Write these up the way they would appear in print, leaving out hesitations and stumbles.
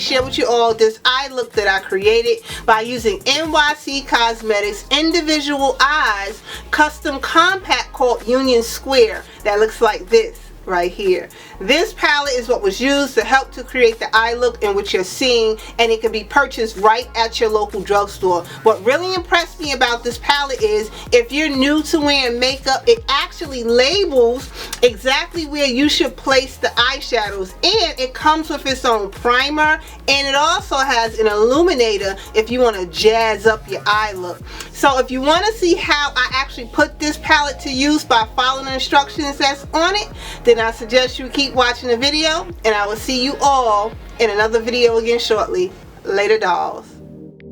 share with you all this eye look that I created by using NYC Cosmetics Individual Eyes Custom Compact called Union Square that looks like this right here. This palette is what was used to help to create the eye look in which you're seeing, and it can be purchased right at your local drugstore. What really impressed me about this palette is if you're new to wearing makeup, it actually labels exactly where you should place the eyeshadows, and it comes with its own primer, and it also has an illuminator if you want to jazz up your eye look. So if you want to see how I actually put this palette to use by following the instructions that's on it, then I suggest you keep watching the video, and I will see you all in another video again shortly. Later, dolls.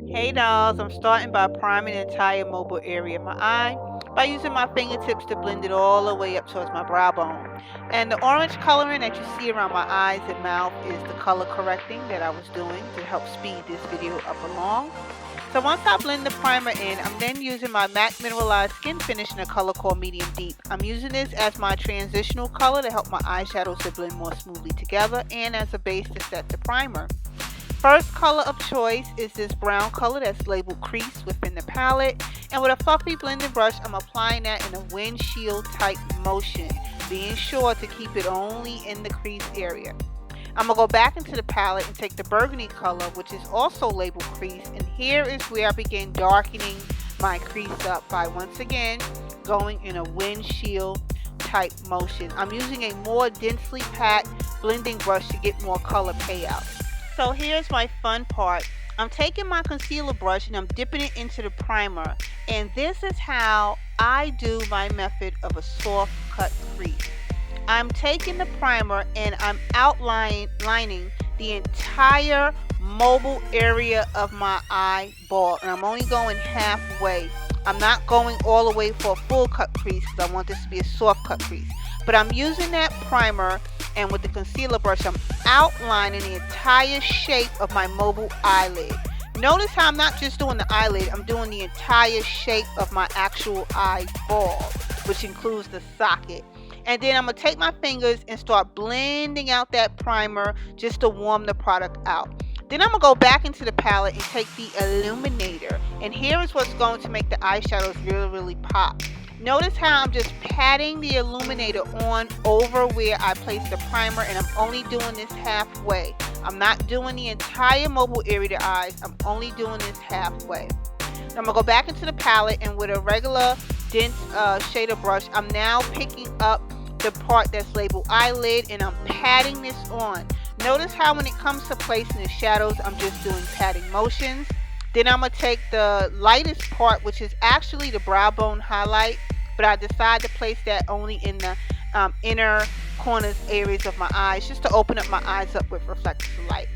Hey dolls, I'm starting by priming the entire mobile area of my eye by using my fingertips to blend it all the way up towards my brow bone. And the orange coloring that you see around my eyes and mouth is the color correcting that I was doing to help speed this video up along. So once I blend the primer in, I'm then using my MAC Mineralized Skin Finish in a color called Medium Deep. I'm using this as my transitional color to help my eyeshadows to blend more smoothly together and as a base to set the primer. First color of choice is this brown color that's labeled Crease within the palette. And with a fluffy blending brush, I'm applying that in a windshield type motion, being sure to keep it only in the crease area. I'm going to go back into the palette and take the burgundy color, which is also labeled Crease, and here is where I begin darkening my crease up by once again going in a windshield type motion. I'm using a more densely packed blending brush to get more color payout. So here's my fun part. I'm taking my concealer brush and I'm dipping it into the primer, and this is how I do my method of a soft cut crease. I'm taking the primer and I'm outlining the entire mobile area of my eyeball, and I'm only going halfway. I'm not going all the way for a full cut crease because I want this to be a soft cut crease. But I'm using that primer, and with the concealer brush I'm outlining the entire shape of my mobile eyelid. Notice how I'm not just doing the eyelid, I'm doing the entire shape of my actual eyeball, which includes the socket. And then I'm going to take my fingers and start blending out that primer just to warm the product out. Then I'm going to go back into the palette and take the illuminator. And here is what's going to make the eyeshadows really pop. Notice how I'm just patting the illuminator on over where I placed the primer, and I'm only doing this halfway. I'm not doing the entire mobile area of the eyes. I'm only doing this halfway. Now I'm going to go back into the palette, and with a regular dense shader brush, I'm now picking up the part that's labeled eyelid, and I'm patting this on. Notice how when it comes to placing the shadows, I'm just doing patting motions. Then I'm going to take the lightest part, which is actually the brow bone highlight, but I decided to place that only in the inner corners areas of my eyes, just to open up my eyes up with reflective light.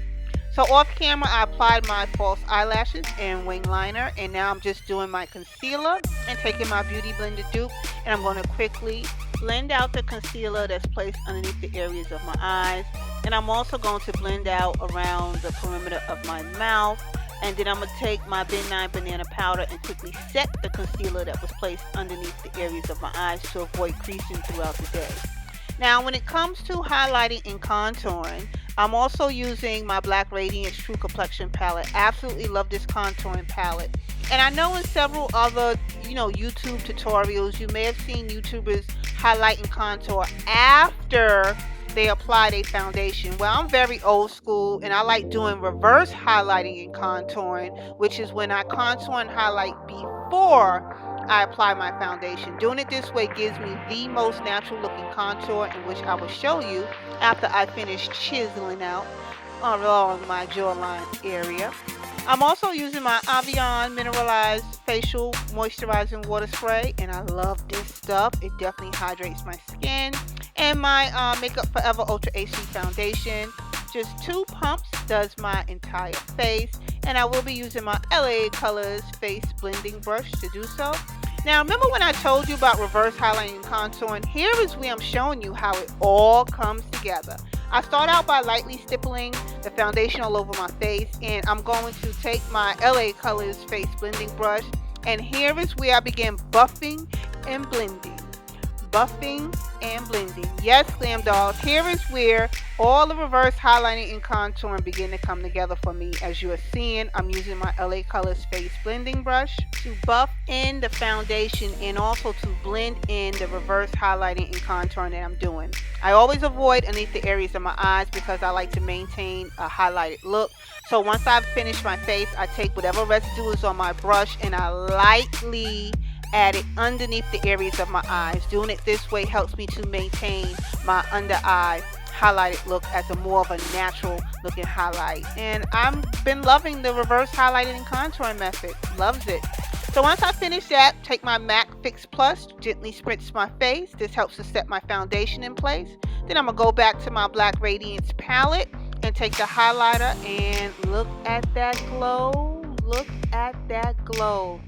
So off camera, I applied my false eyelashes and wing liner, and now I'm just doing my concealer and taking my Beauty Blender dupe, and I'm going to quickly blend out the concealer that's placed underneath the areas of my eyes. And I'm also going to blend out around the perimeter of my mouth. And then I'm going to take my Ben 9 banana powder and quickly set the concealer that was placed underneath the areas of my eyes to avoid creasing throughout the day. Now when it comes to highlighting and contouring, I'm also using my Black Radiance True Complexion palette. Absolutely love this contouring palette. And I know in several other, YouTube tutorials, you may have seen YouTubers highlight and contour after they applied a foundation. Well, I'm very old school, and I like doing reverse highlighting and contouring, which is when I contour and highlight before I apply my foundation. Doing it this way gives me the most natural looking contour, in which I will show you after I finish chiseling out along my jawline area. I'm also using my Avion Mineralized Facial Moisturizing Water Spray, and I love this stuff. It definitely hydrates my skin. And my Makeup Forever Ultra HD Foundation. Just 2 pumps does my entire face. And I will be using my LA Colors Face Blending Brush to do so. Now remember when I told you about reverse highlighting and contouring? Here is where I'm showing you how it all comes together. I start out by lightly stippling the foundation all over my face, and I'm going to take my LA Colors Face Blending Brush, and here is where I begin buffing and blending. buffing and blending. Yes, glam dolls, here is where all the reverse highlighting and contouring begin to come together for me. As you are seeing, I'm using my LA Colors face blending brush to buff in the foundation and also to blend in the reverse highlighting and contouring that I'm doing. I always avoid underneath the areas of my eyes because I like to maintain a highlighted look. So once I've finished my face, I take whatever residue is on my brush and I lightly add it underneath the areas of my eyes. Doing it this way helps me to maintain my under eye highlighted look as a more of a natural looking highlight. And I've been loving the reverse highlighting and contouring method. Loves it. So once I finish that, take my MAC Fix Plus, gently spritz my face. This helps to set my foundation in place. Then I'm going to go back to my Black Radiance palette and take the highlighter and look at that glow. Look at that glow.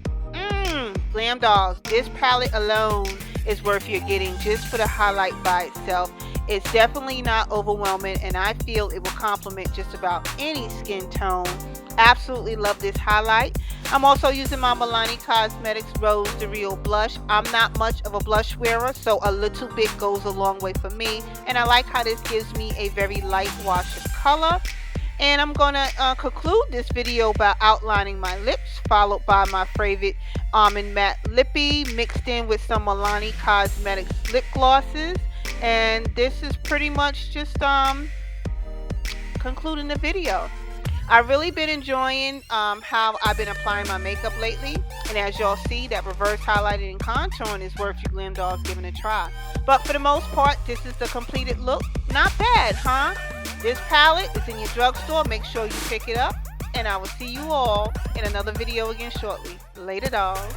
Glam dolls, this palette alone is worth your getting just for the highlight by itself. It's definitely not overwhelming, and I feel it will complement just about any skin tone. Absolutely love this highlight. I'm also using my Milani Cosmetics Rose de Real blush. I'm not much of a blush wearer, so a little bit goes a long way for me, and I like how this gives me a very light wash of color. And I'm going to conclude this video by outlining my lips, followed by my favorite Almond Matte Lippy mixed in with some Milani Cosmetics lip glosses. And this is pretty much just concluding the video. I've really been enjoying how I've been applying my makeup lately. And as y'all see, that reverse highlighting and contouring is worth you glam dolls giving a try. But for the most part, this is the completed look. Not bad, huh? This palette is in your drugstore. Make sure you pick it up. And I will see you all in another video again shortly. Later, dolls.